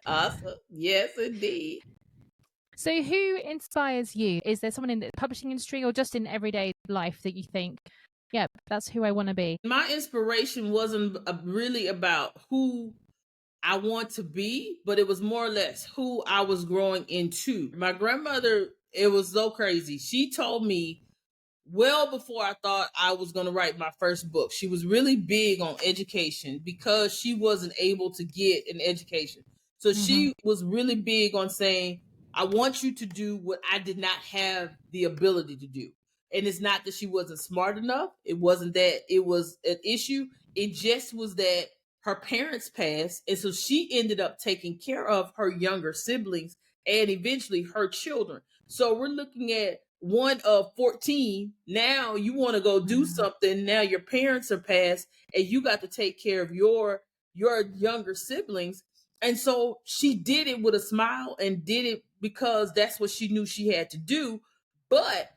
Awesome. Yes, indeed. So who inspires you? Is there someone in the publishing industry or just in everyday life that you think, yeah, that's who I want to be? My inspiration wasn't really about who I want to be, but it was more or less who I was growing into. My grandmother, it was so crazy. She told me well before I thought I was going to write my first book. She was really big on education because she wasn't able to get an education. So Mm-hmm. she was really big on saying, I want you to do what I did not have the ability to do. And it's not that she wasn't smart enough. It wasn't that it was an issue. It just was that her parents passed. And so she ended up taking care of her younger siblings and eventually her children. So we're looking at one of 14. Now you want to go do something. Now your parents are passed and you got to take care of your younger siblings. And so she did it with a smile and did it because that's what she knew she had to do. But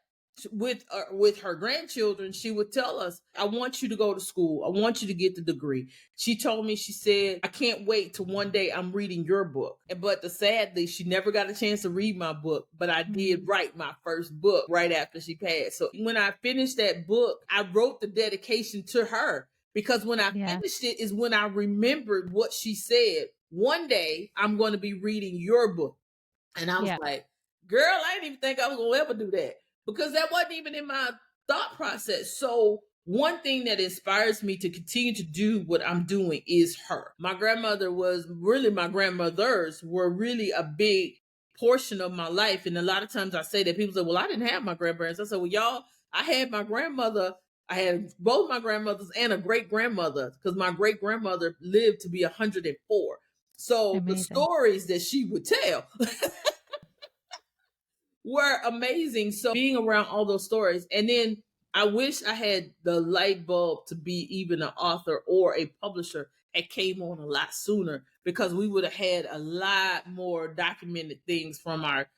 with her grandchildren, she would tell us, I want you to go to school. I want you to get the degree. She told me, she said, I can't wait till one day I'm reading your book. But sadly, she never got a chance to read my book, but I did write my first book right after she passed. So when I finished that book, I wrote the dedication to her because when I Yeah. finished it is when I remembered what she said. One day I'm going to be reading your book. And I was Yeah. like, girl, I didn't even think I was going to ever do that because that wasn't even in my thought process. So one thing that inspires me to continue to do what I'm doing is her. My grandmother was really, my grandmothers were really a big portion of my life. And a lot of times I say that people say, well, I didn't have my grandparents. I said, well, y'all, I had my grandmother. I had both my grandmothers and a great grandmother because my great grandmother lived to be 104. So the Amazing. stories that she would tell were amazing. So being around all those stories, and then I wish I had the light bulb to be even an author or a publisher. It came on a lot sooner because we would have had a lot more documented things from our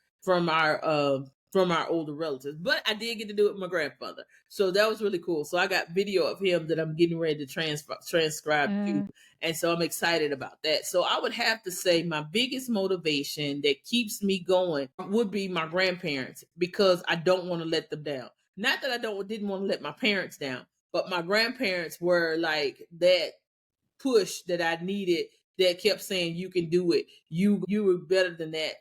uh from our older relatives. But I did get to do it with my grandfather, so that was really cool. So I got video of him that I'm getting ready to transcribe to, and so I'm excited about that. So I would have to say my biggest motivation that keeps me going would be my grandparents because I don't want to let them down. Not that I didn't want to let my parents down, but my grandparents were like that push that I needed that kept saying you can do it. You were better than that.